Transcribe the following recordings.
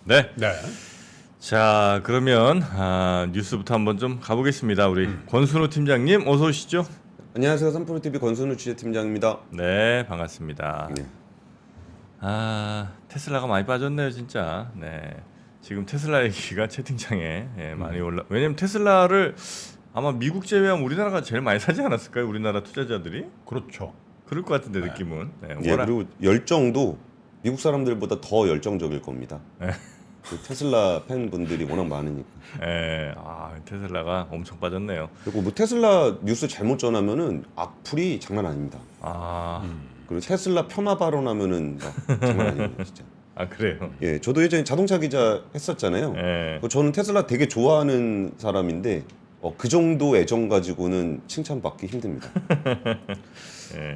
네. 네. 자, 그러면 뉴스부터 한번 좀 가보겠습니다. 우리 권순우 팀장님 어서 오시죠. 안녕하세요. 삼프로TV 권순우 취재팀장입니다. 네, 반갑습니다. 네. 테슬라가 많이 빠졌네요, 진짜. 네. 지금 테슬라 얘기가 채팅창에 많이 왜냐면 테슬라를 아마 미국 제외하면 우리나라가 제일 많이 사지 않았을까요? 우리나라 투자자들이? 그렇죠. 그럴 것 같은데 느낌은. 네, 예, 그리고 열정도 미국 사람들보다 더 열정적일 겁니다. 네. 그 테슬라 팬분들이 워낙 많으니까. 테슬라가 엄청 빠졌네요. 그리고 뭐 테슬라 뉴스 잘못 전하면은 악플이 장난 아닙니다. 그리고 테슬라 폄하 발언하면은 막 장난 아닙니다, 진짜. 그래요? 예, 저도 예전에 자동차 기자 했었잖아요. 네. 저는 테슬라 되게 좋아하는 사람인데 그 정도 애정 가지고는 칭찬받기 힘듭니다.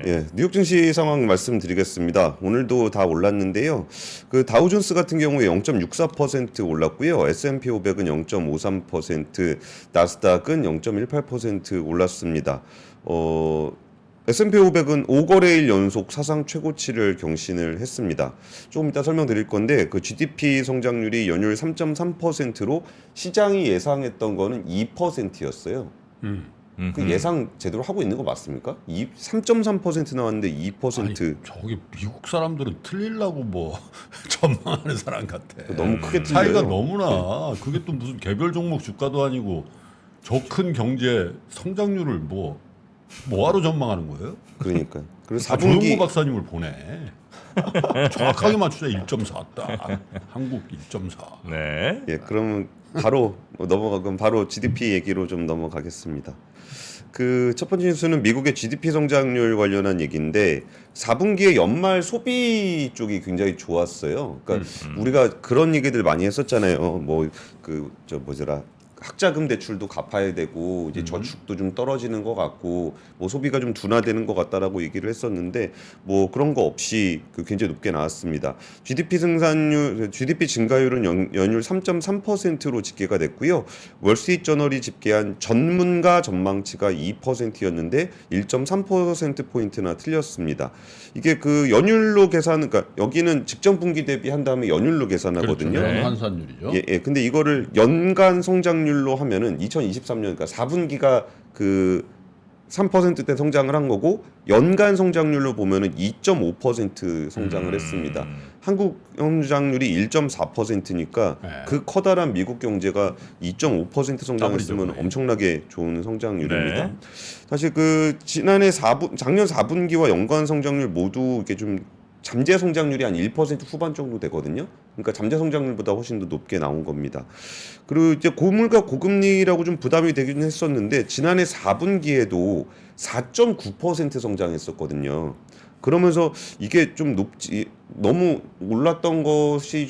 예, 뉴욕 증시 상황 말씀드리겠습니다. 오늘도 다 올랐는데요. 그 다우존스 같은 경우에 0.64% 올랐고요. S&P 500은 0.53%, 나스닥은 0.18% 올랐습니다. S&P 500은 5거래일 연속 사상 최고치를 경신을 했습니다. 조금 이따 설명드릴 건데 그 GDP 성장률이 연율 3.3%로 시장이 예상했던 거는 2%였어요. 그 예상 제대로 하고 있는 거 맞습니까? 3.3% 나왔는데 2%. 아니, 저기 미국 사람들은 틀리려고 뭐 전망하는 사람 같아. 너무 크게 틀려요. 차이가 너무나. 그게 또 무슨 개별 종목 주가도 아니고 저 큰 경제 성장률을 뭐하러 전망하는 거예요? 그러니까요. 그래서 조용구 4분기 박사님을 보내. 정확하게 맞추자 1.4 딱. 한국 1.4. 네. 예, 그러면 바로 그럼 바로 GDP 얘기로 좀 넘어가겠습니다. 그 첫 번째 뉴스는 미국의 GDP 성장률 관련한 얘기인데 4분기에 연말 소비 쪽이 굉장히 좋았어요. 그러니까 우리가 그런 얘기들 많이 했었잖아요. 학자금 대출도 갚아야 되고 이제 저축도 좀 떨어지는 것 같고 뭐 소비가 좀 둔화되는 것 같다라고 얘기를 했었는데 뭐 그런 거 없이 굉장히 높게 나왔습니다. GDP 증가율은 연율 3.3%로 집계가 됐고요. 월스트리트저널이 집계한 전문가 전망치가 2%였는데 1.3% 포인트나 틀렸습니다. 이게 그 연율로 그러니까 여기는 직전 분기 대비 한 다음에 연율로 계산하거든요. 그렇죠. 환산율이죠. 예. 근데 이거를 연간 성장률로 하면은 2023년 그러니까 4분기가 그 3%대 성장을 한 거고 연간 성장률로 보면은 2.5% 성장을 했습니다. 한국 성장률이 1.4%니까 네. 그 커다란 미국 경제가 2.5% 성장했으면 더블이죠. 엄청나게 좋은 성장률입니다. 네. 사실 그 작년 4분기와 연간 성장률 모두 이게 좀 잠재 성장률이 한 1% 후반 정도 되거든요. 그러니까 잠재 성장률보다 훨씬 더 높게 나온 겁니다. 그리고 이제 고물가 고금리라고 좀 부담이 되긴 했었는데 지난해 4분기에도 4.9% 성장했었거든요. 그러면서 이게 좀 너무 올랐던 것이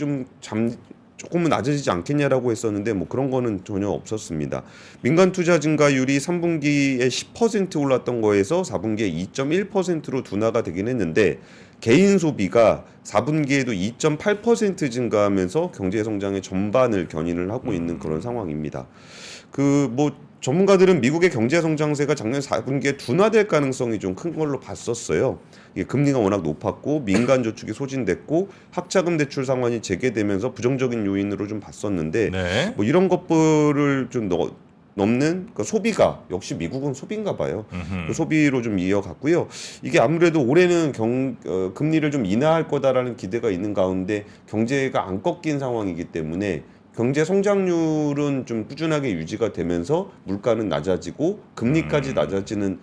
조금은 낮아지지 않겠냐라고 했었는데 뭐 그런 거는 전혀 없었습니다. 민간 투자 증가율이 3분기에 10% 올랐던 거에서 4분기에 2.1%로 둔화가 되긴 했는데 개인 소비가 4분기에도 2.8% 증가하면서 경제 성장의 전반을 견인을 하고 있는 그런 상황입니다. 전문가들은 미국의 경제 성장세가 작년 4분기에 둔화될 가능성이 좀 큰 걸로 봤었어요. 이게 금리가 워낙 높았고 민간 저축이 소진됐고 학자금 대출 상환이 재개되면서 부정적인 요인으로 좀 봤었는데 네. 뭐 이런 것들을 좀 넘는 그 소비가 역시 미국은 소비인가 봐요. 그 소비로 좀 이어갔고요. 이게 아무래도 올해는 금리를 좀 인하할 거다라는 기대가 있는 가운데 경제가 안 꺾인 상황이기 때문에 경제 성장률은 좀 꾸준하게 유지가 되면서 물가는 낮아지고 금리까지 낮아지는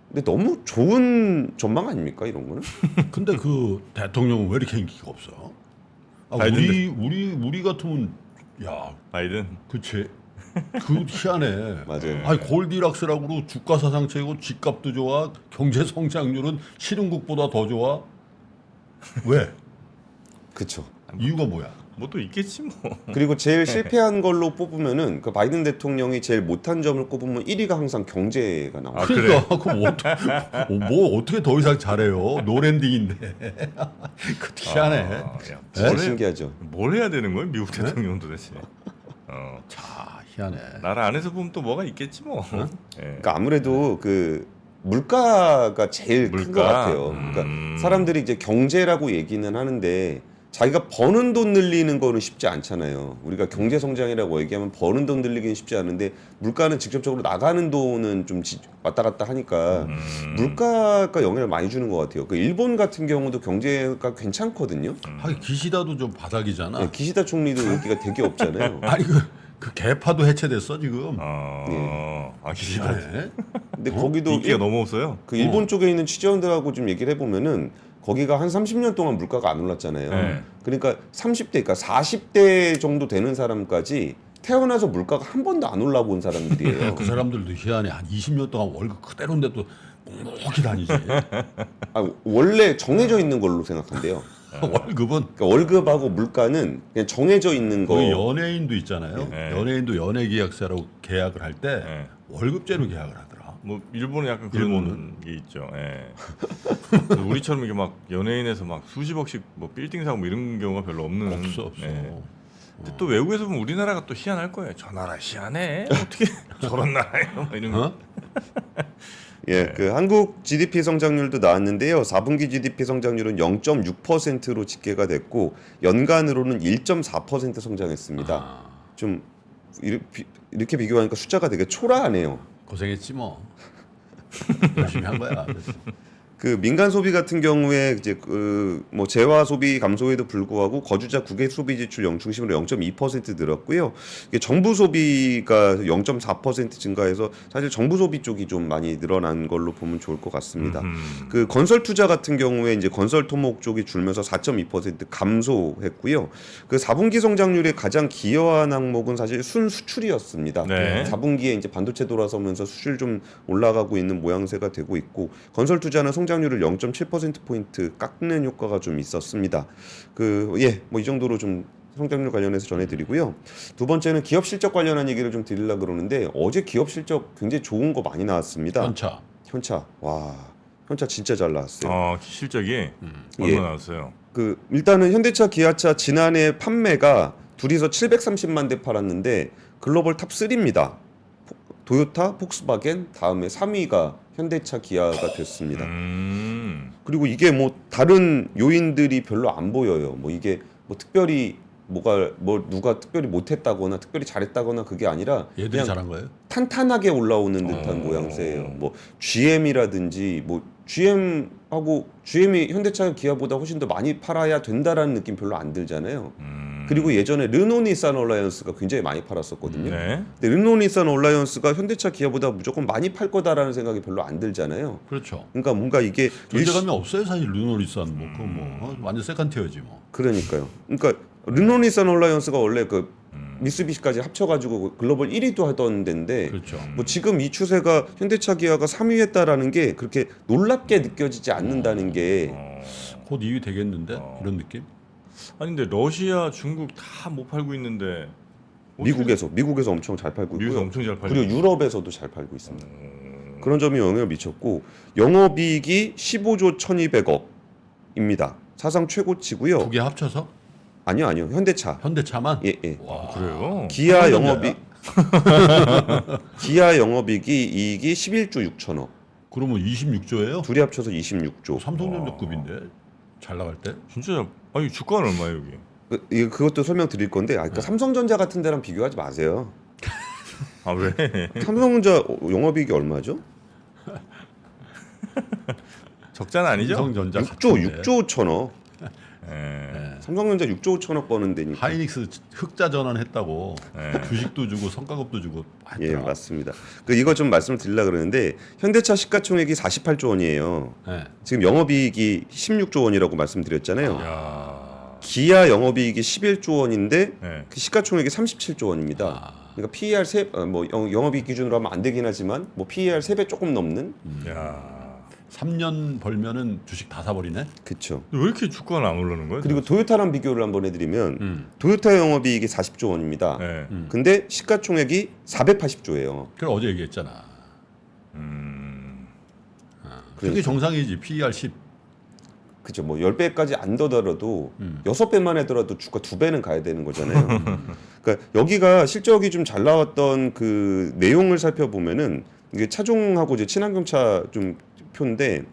근데 너무 좋은 전망 아닙니까 이런 거는? 근데 그 대통령은 왜 이렇게 인기가 없어? 우리 같으면 야, 바이든. 그치? 그 희한해. 맞아요. 아니 골디락스라고 주가 사상체고 집값도 좋아, 경제 성장률은 실흥국보다 더 좋아. 왜? 그렇죠. 이유가 뭐야? 뭐 또 있겠지 뭐. 그리고 제일 실패한 걸로 뽑으면은 그 바이든 대통령이 제일 못한 점을 꼽으면 1위가 항상 경제가 나와요. 그러니까 그럼 뭐 어떻게 더 이상 잘해요? 노랜딩인데. 그 희한해. 진짜 네? 신기하죠. 뭘 해야 되는 거예요, 미국 대통령 도대체? 자, 희한해. 나라 안에서 보면 또 뭐가 있겠지 뭐. 예. 그러니까 아무래도 그 물가가 제일 큰 것 물가? 같아요. 그러니까 사람들이 이제 경제라고 얘기는 하는데 자기가 버는 돈 늘리는 거는 쉽지 않잖아요. 우리가 경제 성장이라고 얘기하면 버는 돈 늘리기는 쉽지 않은데 물가는 직접적으로 나가는 돈은 좀 왔다 갔다 하니까 물가가 영향을 많이 주는 것 같아요. 그 일본 같은 경우도 경제가 괜찮거든요. 하긴 기시다도 좀 바닥이잖아. 네, 기시다 총리도 인기가 되게 없잖아요. 아니 그 개파도 해체됐어 지금. 기시다. 네. 근데 거기도 인기가 너무 없어요. 그 일본 쪽에 있는 취재원들하고 좀 얘기를 해보면은 거기가 한 30년 동안 물가가 안 올랐잖아요. 네. 그러니까 30대, 그러니까 40대 정도 되는 사람까지 태어나서 물가가 한 번도 안 올라본 사람들이에요. 그 사람들도 희한해. 한 20년 동안 월급 그대로인데 또 묵묵히 다니지. 아, 원래 정해져 있는 걸로 생각한대요. 월급은 그러니까 월급하고 물가는 그냥 정해져 있는 거. 거의 연예인도 있잖아요. 네. 연예인도 연예계약사로 계약을 할 때 네. 월급제로 계약을 하더라. 뭐 일본은 약간 그런 일본은? 게 있죠. 예. 우리처럼 이게 막 연예인에서 막 수십억씩 뭐 빌딩 사고 뭐 이런 경우가 별로 없는. 없어. 예. 근데 또 외국에서 보면 우리나라가 또 희한할 거예요. 저 나라 희한해. 어떻게 저런 나라예요? 막 이런 거. 어? 예, 그 한국 GDP 성장률도 나왔는데요. 4분기 GDP 성장률은 0.6%로 집계가 됐고 연간으로는 1.4% 성장했습니다. 아, 좀 이렇게 비교하니까 숫자가 되게 초라하네요. 고생했지 뭐. 열심히 한 거야. 그 민간 소비 같은 경우에 이제 그 뭐 재화 소비 감소에도 불구하고 거주자 국외 소비 지출 중심으로 0.2% 늘었고요. 이게 정부 소비가 0.4% 증가해서 사실 정부 소비 쪽이 좀 많이 늘어난 걸로 보면 좋을 것 같습니다. 그 건설 투자 같은 경우에 이제 건설 토목 쪽이 줄면서 4.2% 감소했고요. 그 4분기 성장률에 가장 기여한 항목은 사실 순수출이었습니다. 네. 4분기에 이제 반도체 돌아서면서 수출 좀 올라가고 있는 모양새가 되고 있고 건설 투자는 성장률을 0.7% 포인트 깎는 효과가 좀 있었습니다. 뭐 이 정도로 좀 성장률 관련해서 전해드리고요. 두 번째는 기업 실적 관련한 얘기를 좀 드리려고 그러는데 어제 기업 실적 굉장히 좋은 거 많이 나왔습니다. 현차. 현차 진짜 잘 나왔어요. 실적이 예. 얼마 나왔어요? 그 일단은 현대차, 기아차 지난해 판매가 둘이서 730만 대 팔았는데 글로벌 탑 3입니다. 도요타, 폭스바겐 다음에 3위가 현대차, 기아가 됐습니다. 그리고 이게 뭐 다른 요인들이 별로 안 보여요. 뭐 이게 뭐 특별히 누가 특별히 못했다거나 특별히 잘했다거나 그게 아니라 얘들이 그냥 잘한 거예요? 탄탄하게 올라오는 듯한 모양새예요. 뭐 GM이라든지 뭐 GM이 현대차, 기아보다 훨씬 더 많이 팔아야 된다라는 느낌 별로 안 들잖아요. 그리고 예전에 르노 닛산 얼라이언스가 굉장히 많이 팔았었거든요. 네. 근데 르노 닛산 얼라이언스가 현대차, 기아보다 무조건 많이 팔 거다라는 생각이 별로 안 들잖아요. 그렇죠. 그러니까 뭔가 이게 존재감이 없어요 사실 르노리산 뭐 그거 뭐 완전 세컨티어지 뭐. 그러니까요. 그러니까 르노 닛산 얼라이언스가 원래 그 미쓰비시까지 합쳐가지고 글로벌 1위도 하던 데인데 그렇죠. 뭐 지금 이 추세가 현대차, 기아가 3위 했다라는 게 그렇게 놀랍게 느껴지지 않는다는 게 곧 2위 되겠는데 이런 느낌? 아니 근데 러시아, 중국 다 못 팔고 있는데 어떻게- 미국에서 엄청 잘 팔고 미국에서 있고요. 엄청 잘 팔고 그리고 유럽에서도 잘 팔고 있습니다. 그런 점이 영향을 미쳤고 영업이익이 15조 1,200억입니다. 사상 최고치고요. 두 개 합쳐서 아니요. 현대차. 현대차만. 예. 와. 그래요? 기아 삼성전자야? 기아 이익이 11조 6천억. 그러면 26조예요? 둘이 합쳐서 26조. 삼성전자급인데 잘 나갈 때? 진짜 아니 주가는 얼마예요 여기? 그것도 설명드릴 건데 그러니까 삼성전자 같은 데랑 비교하지 마세요. 아 왜? 삼성전자 영업이익이 얼마죠? 적자는 아니죠? 삼성전자 6조 5천억. 예. 삼성전자 6조 5천억 버는 데니까. 하이닉스 흑자 전환했다고 네. 주식도 주고 성과급도 주고 예, 했더라. 맞습니다. 이거 좀 말씀을 드리려고 그러는데 현대차 시가총액이 48조 원이에요. 네. 지금 영업이익이 16조 원이라고 말씀드렸잖아요. 야. 기아 영업이익이 11조 원인데 네. 그 시가총액이 37조 원입니다. 그러니까 PER 영업이익 기준으로 하면 안 되긴 하지만 뭐 PER 3배 조금 넘는. 야. 3년 벌면은 주식 다 사버리네. 그렇죠. 왜 이렇게 주가는 안 오르는 거예요? 그리고 도요타랑 비교를 한번 해드리면 도요타 영업이익이 40조 원입니다. 네. 근데 시가총액이 480조예요. 그걸 어제 얘기했잖아. 그게 그러니까. 정상이지. PER 10. 그죠. 뭐 10배까지 안 더더라도 6배만 하더라도 주가 2배는 가야 되는 거잖아요. 그러니까 여기가 실적이 좀 잘 나왔던 그 내용을 살펴보면은 이게 차종하고 이제 친환경차 좀 표인데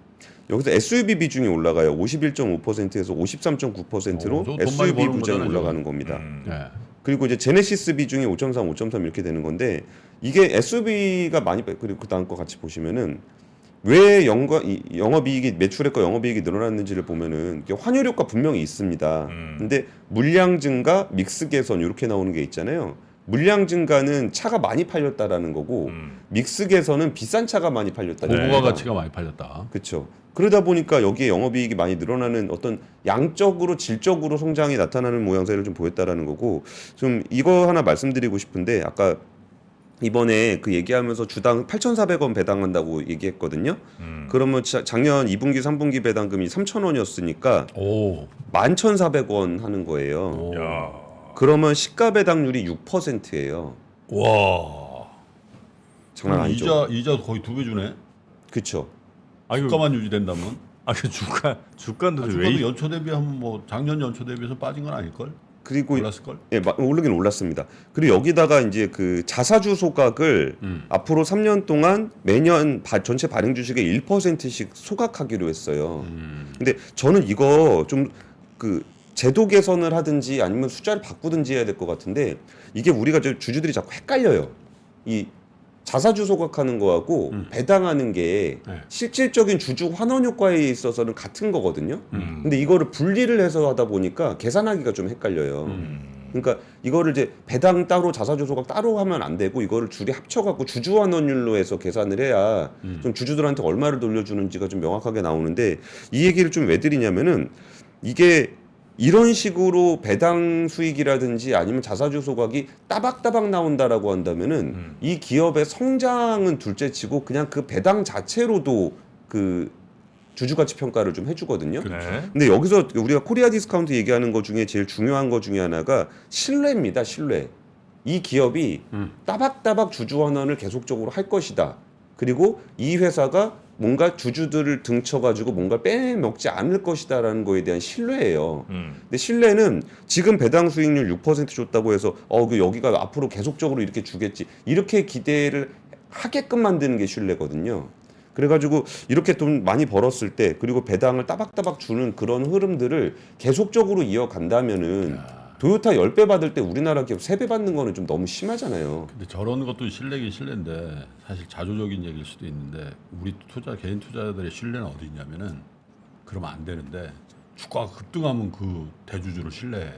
여기서 SUV 비중이 올라가요. 51.5%에서 53.9%로 돈 많이 SUV 버는 부장이 거잖아요, 올라가는 겁니다. 네. 그리고 이제 제네시스 비중이 5.3, 5.3 이렇게 되는 건데 이게 SUV가 많이 그리고 그 다음 거 같이 보시면은 왜 영업이익이 매출액과 영업이익이 늘어났는지를 보면은 이게 환율 효과 분명히 있습니다. 근데 물량 증가, 믹스 개선 이렇게 나오는 게 있잖아요. 물량 증가는 차가 많이 팔렸다라는 거고 믹스 개선은 비싼 차가 많이 팔렸다는 고부가 겁니다. 가치가 많이 팔렸다. 그렇죠. 그러다 보니까 여기에 영업이익이 많이 늘어나는 어떤 양적으로 질적으로 성장이 나타나는 모양새를 좀 보였다라는 거고 좀 이거 하나 말씀드리고 싶은데 아까 이번에 그 얘기하면서 주당 8,400원 배당한다고 얘기했거든요. 그러면 작년 2분기, 3분기 배당금이 3,000원이었으니까 오. 11,400원 하는 거예요. 오. 야. 그러면 시가 배당률이 6%예요. 와. 장난 그럼 아니죠. 이자 거의 2배 주네. 그렇죠. 아 이거 주가만 유지된다면. 그 주가도 왜 주가도 연초 대비하면 뭐 작년 연초 대비해서 빠진 건 아닐 걸? 그리고 올랐을 걸? 예, 오르긴 올랐습니다. 그리고 여기다가 이제 그 자사주 소각을 앞으로 3년 동안 매년 전체 발행 주식의 1%씩 소각하기로 했어요. 근데 저는 이거 좀 그 제도 개선을 하든지 아니면 숫자를 바꾸든지 해야 될 것 같은데 이게 우리가 주주들이 자꾸 헷갈려요. 이 자사주 소각하는 거하고 배당하는 게 네. 실질적인 주주 환원 효과에 있어서는 같은 거거든요. 근데 이거를 분리를 해서 하다 보니까 계산하기가 좀 헷갈려요. 그러니까 이거를 이제 배당 따로 자사주 소각 따로 하면 안 되고 이거를 둘이 합쳐갖고 주주 환원율로 해서 계산을 해야 좀 주주들한테 얼마를 돌려주는지가 좀 명확하게 나오는데 이 얘기를 좀 왜 드리냐면은 이게 이런 식으로 배당 수익이라든지 아니면 자사주 소각이 따박따박 나온다라고 한다면은 이 기업의 성장은 둘째치고 그냥 그 배당 자체로도 그 주주가치 평가를 좀 해주거든요. 네. 근데 여기서 우리가 코리아 디스카운트 얘기하는 것 중에 제일 중요한 것 중에 하나가 신뢰입니다. 신뢰. 이 기업이 따박따박 주주 환원을 계속적으로 할 것이다. 그리고 이 회사가 뭔가 주주들을 등쳐가지고 뭔가 빼먹지 않을 것이다라는 거에 대한 신뢰예요. 근데 신뢰는 지금 배당 수익률 6% 줬다고 해서 그 여기가 앞으로 계속적으로 이렇게 주겠지 이렇게 기대를 하게끔 만드는 게 신뢰거든요. 그래가지고 이렇게 돈 많이 벌었을 때 그리고 배당을 따박따박 주는 그런 흐름들을 계속적으로 이어간다면은 도요타 10배 받을 때 우리나라 기업 3배 받는 거는 좀 너무 심하잖아요. 근데 저런 것도 신뢰긴 신뢰인데 사실 자조적인 얘기일 수도 있는데 우리 개인 투자자들의 신뢰는 어디 있냐면은 그러면 안 되는데 주가가 급등하면 그 대주주를 신뢰해.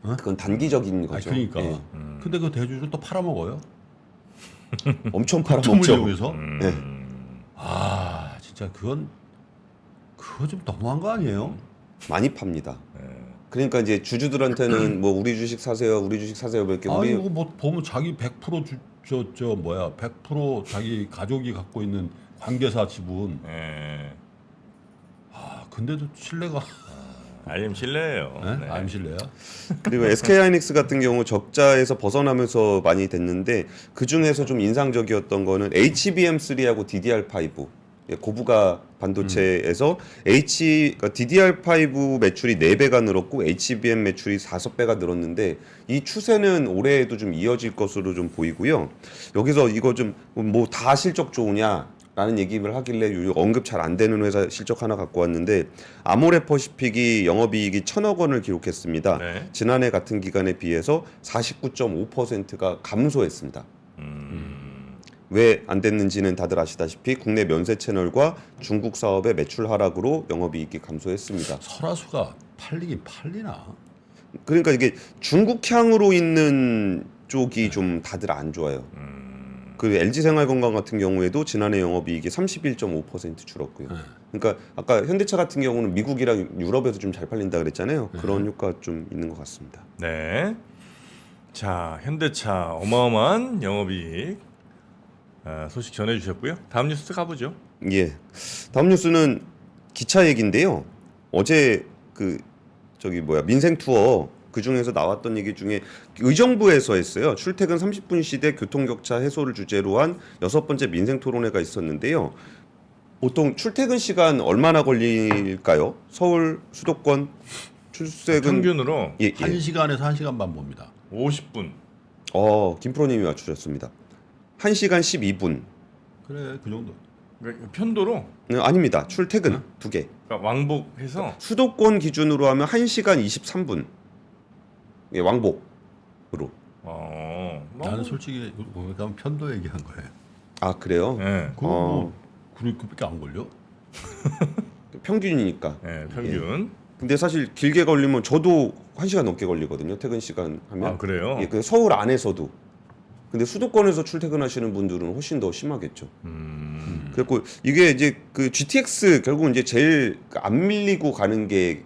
그건 단기적인 거죠. 그러니까. 예. 근데 그 대주주를 또 팔아먹어요. 엄청 점을 팔아먹죠. 이용해서. 예. 아 진짜 그거 좀 너무한 거 아니에요? 많이 팝니다. 그러니까 이제 주주들한테는 뭐 우리 주식 사세요, 우리 주식 사세요 이렇게 아니 우리 이거 뭐 보면 자기 100% 저 뭐야 100% 자기 가족이 갖고 있는 관계사 지분. 네. 아 근데도 신뢰가 아님 실례예요. 네. 안 신뢰야? 그리고 SK하이닉스 같은 경우 적자에서 벗어나면서 많이 됐는데 그 중에서 좀 인상적이었던 거는 HBM3하고 DDR5 고부가 반도체에서 그러니까 DDR5 매출이 4배가 늘었고 HBM 매출이 5배가 늘었는데 이 추세는 올해에도 좀 이어질 것으로 좀 보이고요. 여기서 이거 좀 뭐 다 실적 좋으냐라는 얘기를 하길래 언급 잘 안 되는 회사 실적 하나 갖고 왔는데 아모레퍼시픽이 영업이익이 1,000억 원을 기록했습니다. 네. 지난해 같은 기간에 비해서 49.5%가 감소했습니다. 왜 안 됐는지는 다들 아시다시피 국내 면세 채널과 중국 사업의 매출 하락으로 영업이익이 감소했습니다. 설화수가 팔리긴 팔리나? 그러니까 이게 중국향으로 있는 쪽이 좀 다들 안 좋아요. 그 LG생활건강 같은 경우에도 지난해 영업이익이 31.5% 줄었고요. 그러니까 아까 현대차 같은 경우는 미국이랑 유럽에서 좀 잘 팔린다 그랬잖아요. 그런 효과 좀 있는 것 같습니다. 네. 자, 현대차 어마어마한 영업이익 소식 전해주셨고요. 다음 뉴스 가보죠. 예. 다음 뉴스는 기차 얘기인데요. 어제 그 민생 투어 그 중에서 나왔던 얘기 중에 의정부에서 했어요. 출퇴근 30분 시대 교통격차 해소를 주제로 한 6번째 민생 토론회가 있었는데요. 보통 출퇴근 시간 얼마나 걸릴까요? 서울 수도권 출퇴근 평균으로 예, 예. 1시간에서 1시간 반 봅니다. 50분. 김프로님이 맞추셨습니다. 1시간 12분. 그래 그 정도. 그러니까 편도로 아닙니다. 출퇴근 두 개. 그러니까 왕복해서 수도권 기준으로 하면 1시간 23분. 예, 왕복으로. 나는 솔직히 보니까 편도 얘기한 거예요. 아, 그래요? 네. 그거 뭐 그렇게밖에 안 걸려? 평균이니까. 네, 평균. 근데 사실 길게 걸리면 저도 1시간 넘게 걸리거든요. 퇴근 시간 하면. 아 그래요? 예, 그 서울 안에서도. 근데 수도권에서 출퇴근하시는 분들은 훨씬 더 심하겠죠. 그리고 이게 이제 그 GTX 결국 이제 제일 안 밀리고 가는 게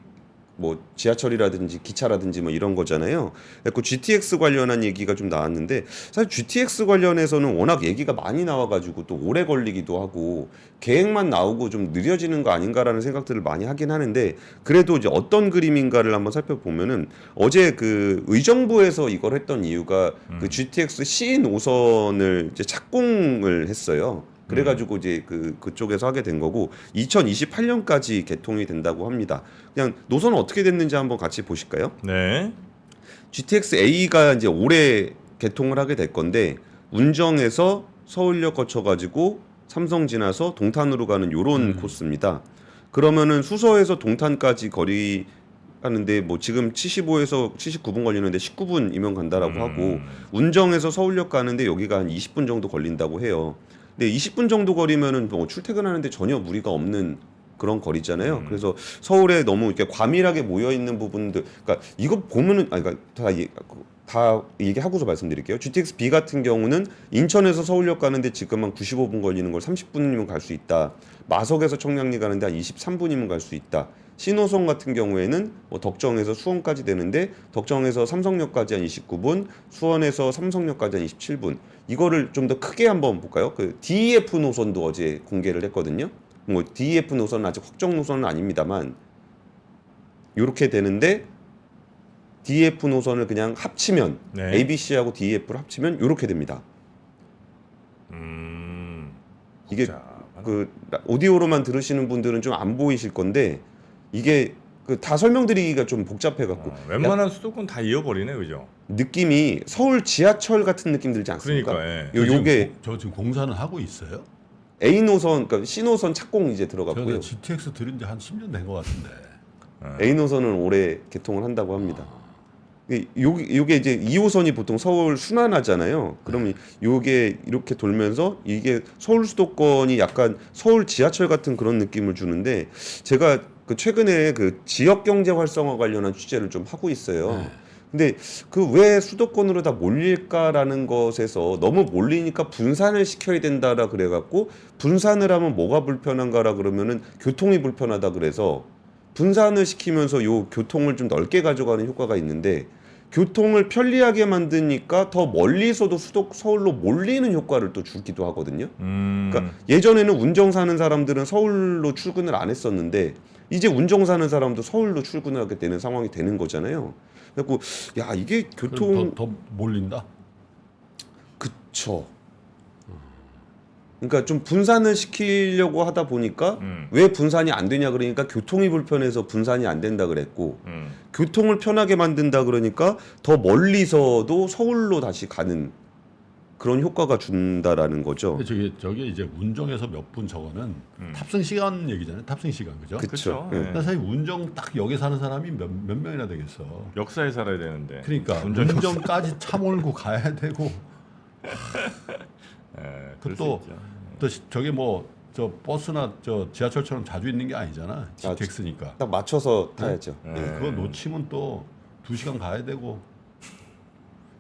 뭐 지하철이라든지 기차라든지 뭐 이런 거잖아요. 그래서 GTX 관련한 얘기가 좀 나왔는데 사실 GTX 관련해서는 워낙 얘기가 많이 나와가지고 또 오래 걸리기도 하고 계획만 나오고 좀 느려지는 거 아닌가라는 생각들을 많이 하긴 하는데 그래도 이제 어떤 그림인가를 한번 살펴보면은 어제 그 의정부에서 이걸 했던 이유가 그 GTX C 노선을 이제 착공을 했어요. 그래가지고 이제 그쪽에서 하게 된 거고 2028년까지 개통이 된다고 합니다. 그냥 노선은 어떻게 됐는지 한번 같이 보실까요? 네. GTX A가 이제 올해 개통을 하게 될 건데 운정에서 서울역 거쳐가지고 삼성 지나서 동탄으로 가는 요런 코스입니다. 그러면은 수서에서 동탄까지 거리 하는데 뭐 지금 75에서 79분 걸리는데 19분이면 간다라고 하고 운정에서 서울역 가는데 여기가 한 20분 정도 걸린다고 해요. 근데 20분 정도 거리면은 뭐 출퇴근하는데 전혀 무리가 없는 그런 거리잖아요. 그래서 서울에 너무 이렇게 과밀하게 모여 있는 부분들, 그러니까 이거 보면은 아니 그러니까 다 얘기하고서 말씀드릴게요. GTX B 같은 경우는 인천에서 서울역 가는데 지금 한 95분 걸리는 걸 30분이면 갈 수 있다. 마석에서 청량리 가는데 한 23분이면 갈 수 있다. 신호선 같은 경우에는 뭐 덕정에서 수원까지 되는데 덕정에서 삼성역까지 한 29분, 수원에서 삼성역까지 한 27분. 이거를 좀 더 크게 한번 볼까요? 그 DEF 노선도 어제 공개를 했거든요. 뭐 DEF 노선은 아직 확정 노선은 아닙니다만 이렇게 되는데 DEF 노선을 그냥 합치면 네. ABC하고 DEF를 합치면 이렇게 됩니다. 이게 그 오디오로만 들으시는 분들은 좀 안 보이실 건데 이게 그 다 설명드리기가 좀 복잡해 갖고 웬만한 수도권 다 이어버리네, 그죠? 느낌이 서울 지하철 같은 느낌 들지 않습니까? 그러니까, 요게 저 지금 공사는 하고 있어요? A 노선, 그러니까 C 노선 착공 이제 들어갔고요. 저는 GTX 들은 지 한 10년 된 것 같은데. A 노선은 올해 개통을 한다고 합니다. 요게 이제 2호선이 보통 서울 순환하잖아요. 그러면 요게 이렇게 돌면서 이게 서울 수도권이 약간 서울 지하철 같은 그런 느낌을 주는데 제가 그 최근에 그 지역 경제 활성화 관련한 취재를 좀 하고 있어요. 근데 그 왜 수도권으로 다 몰릴까라는 것에서 너무 몰리니까 분산을 시켜야 된다라 그래갖고 분산을 하면 뭐가 불편한가라 그러면은 교통이 불편하다 그래서 분산을 시키면서 요 교통을 좀 넓게 가져가는 효과가 있는데 교통을 편리하게 만드니까 더 멀리서도 서울로 몰리는 효과를 또 주기도 하거든요. 그러니까 예전에는 운정 사는 사람들은 서울로 출근을 안 했었는데 이제 운정 사는 사람도 서울로 출근을 하게 되는 상황이 되는 거잖아요. 그래갖고 야 이게 교통 더 몰린다. 그쵸. 그러니까 좀 분산을 시키려고 하다 보니까 음. 왜 분산이 안 되냐 그러니까 교통이 불편해서 분산이 안 된다 그랬고 교통을 편하게 만든다 그러니까 더 멀리서도 서울로 다시 가는 그런 효과가 준다라는 거죠. 근데 저게 이제 운정에서 몇 분 저거는 탑승 시간 얘기잖아요. 탑승 시간 그죠? 그쵸. 그쵸. 예. 근데 사실 운정 딱 역에 사는 사람이 몇 명이나 되겠어. 역사에 살아야 되는데. 그러니까 운전 역사. 운정까지 차 몰고 가야 되고 예, 그 그럴 또 수 있죠. 저게 뭐 저 버스나 저 지하철처럼 자주 있는 게 아니잖아. GTX니까. 딱 맞춰서 타야죠. 네. 예. 그거 놓치면 또 2시간 가야 되고.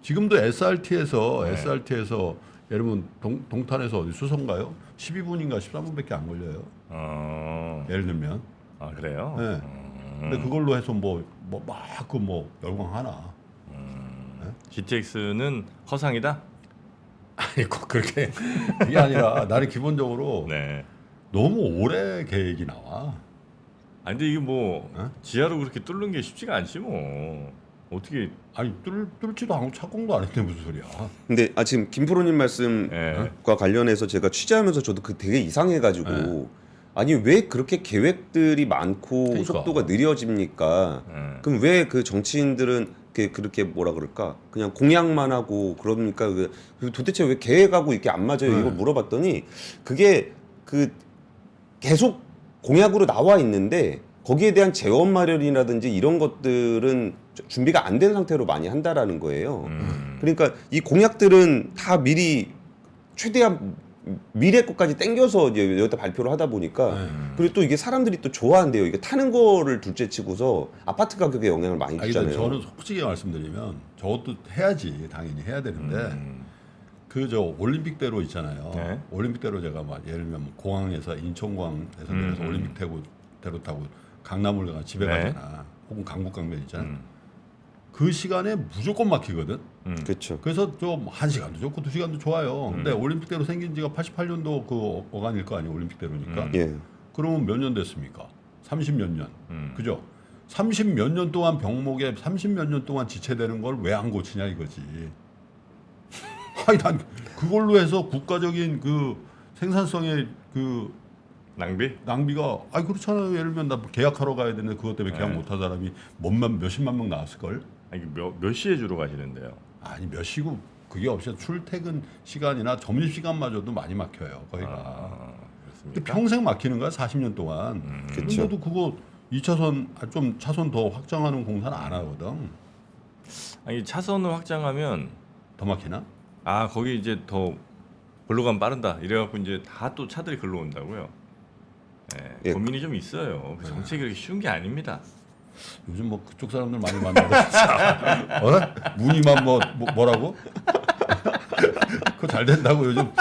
지금도 SRT에서 네. 예를 들면 동탄에서 어디 수성가요? 12분인가 13분밖에 안 걸려요. 예를 들면. 아 그래요? 네. 근데 그걸로 해서 뭐 열광하나? GTX는 허상이다? 아니 꼭 그렇게 그게 아니라 나는 기본적으로 네. 너무 오래 계획이 나와. 아니 근데 이게 뭐 어? 지하로 그렇게 뚫는 게 쉽지가 않지 뭐. 어떻게? 아니 뚫지도 않고 착공도 안 했는데 무슨 소리야? 근데 지금 김프로님 말씀과 예. 관련해서 제가 취재하면서 저도 그 되게 이상해가지고 네. 아니 왜 그렇게 계획들이 많고 그러니까. 속도가 느려집니까? 예. 그럼 왜 그 정치인들은 그렇게 뭐라 그럴까? 그냥 공약만 하고 그러니까 도대체 왜 계획하고 이렇게 안 맞아요? 이걸 물어봤더니 그게 그 계속 공약으로 나와 있는데 거기에 대한 재원 마련이라든지 이런 것들은 준비가 안 된 상태로 많이 한다라는 거예요. 그러니까 이 공약들은 다 미리 최대한 미래 것까지 땡겨서 이제 여기다 발표를 하다 보니까 그리고 또 이게 사람들이 또 좋아한대요. 이게 타는 거를 둘째치고서 아파트 가격에 영향을 많이 아니, 주잖아요. 저는 솔직히 말씀드리면 저것도 해야지 당연히 해야 되는데 그 저 올림픽대로 있잖아요. 네. 올림픽대로 제가 막 예를 들면 뭐 공항에서 인천공항에서 내려서 올림픽대로 타고 강남을 가 집에 네. 가잖아. 혹은 강북강변 있잖아. 그 시간에 무조건 막히거든. 그렇죠. 그래서 좀 1시간도 좋고 2시간도 좋아요. 근데 올림픽대로 생긴 지가 88년도 그 어간일 거 아니에요. 올림픽대로니까. 예. 그러면 몇 년 됐습니까? 30몇 년. 그죠? 30 몇 년 동안 병목에 30 몇 년 동안 지체되는 걸 왜 안 고치냐 이거지. 아니 난 그걸로 해서 국가적인 그 생산성의 그 낭비가 아니 그렇잖아요. 예를 들면 나 계약하러 가야 되는데 그것 때문에 계약 네. 못한 사람이 몇십만 명 나왔을 걸. 아니, 몇 시에 주로 가시는데요? 아니 몇 시고 그게 없이 출퇴근 시간이나 점심 시간마저도 많이 막혀요. 거기가. 근데 그렇습니까? 평생 막히는 거야 40년 동안. 그쵸. 근데도 그거 2차선 좀 차선 더 확장하는 공사는 안 하거든. 아니 차선을 확장하면 더 막히나? 아 거기 이제 더 걸로 가면 빠른다 이래갖고 이제 다 또 차들이 걸로 온다고요. 네, 예. 고민이 좀 있어요. 그 정책이 그렇게 쉬운 게 아닙니다. 요즘 뭐 그쪽 사람들 많이 만나서 어? 무늬만 뭐라고? 그거 잘 된다고 요즘.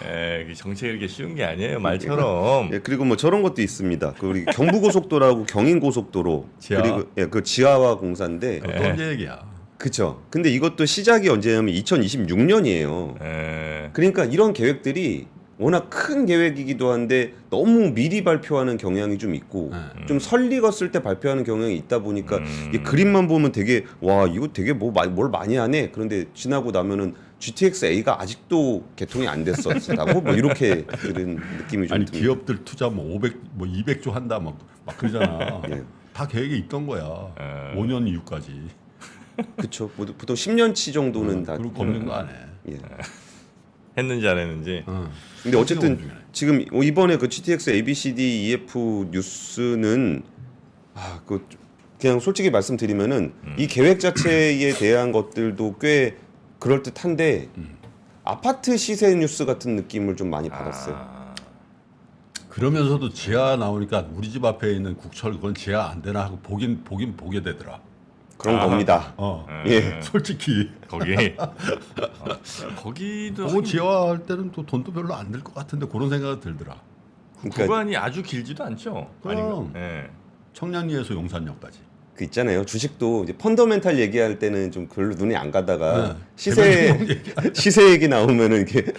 예, 그 정책이 그렇게 쉬운 게 아니에요 말처럼. 예, 그리고 뭐 저런 것도 있습니다. 그 우리 경부고속도로하고 경인고속도로 지하. 그리고 예, 그 지하화 공사인데 그것도 언제 얘기야? 그쵸. 근데 이것도 시작이 언제냐면 2026년이에요. 예, 그러니까 이런 계획들이 워낙 큰 계획이기도 한데 너무 미리 발표하는 경향이 좀 있고 좀 설익었을 때 발표하는 경향이 있다 보니까 이 그림만 보면 되게 와 이거 되게 뭘 많이 하네. 그런데 지나고 나면은 GTX A가 아직도 개통이 안 됐었다고 뭐 이렇게 들은 느낌이 좀 아니 듭니다. 기업들 투자 뭐 500, 뭐 200조 한다 막 그러잖아. 예. 다 계획에 있던 거야. 5년 이후까지. 그렇죠. 보통 10년치 정도는 다. 그리고 검증도 안 해. 예. 했는지 안 했는지. 근데 어쨌든 검증이네. 지금 이번에 그 GTX ABCD EF 뉴스는 그 그냥 솔직히 말씀드리면은 이 계획 자체에 대한 것들도 꽤 그럴 듯한데 아파트 시세 뉴스 같은 느낌을 좀 많이 받았어요. 아, 그러면서도 지하 나오니까 우리 집 앞에 있는 국철 그건 지하 안 되나 하고 보긴 보게 되더라. 그런 겁니다. 예. 솔직히 거기 거기도 그거 지하할 때는 또 돈도 별로 안 들 것 같은데 그런 생각이 들더라. 그러니까 구간이 아주 길지도 않죠. 그럼. 아닌가? 예. 청량리에서 용산역까지. 그 있잖아요. 주식도 이제 펀더멘탈 얘기할 때는 좀 별로 눈이 안 가다가 네. 시세 얘기 나오면은 이렇게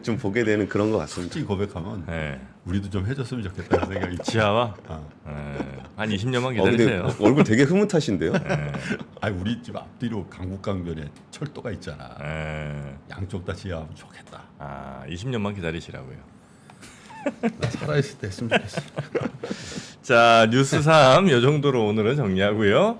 좀 보게 되는 그런 것 같습니다. 솔직히 고백하면 예. 우리도 좀 해줬으면 좋겠다는 생각이 있지. 지하와 어. 예. 한 20년만 근데 기다리세요. 얼굴 되게 흐뭇하신데요. 아니 우리 집 앞뒤로 강북강변에 철도가 있잖아. 예. 양쪽 다 지하하면 좋겠다. 아, 20년만 기다리시라고요. 나 살아있을 때 했으면 좋겠어. 자, 뉴스 3 요 정도로 오늘은 정리하고요.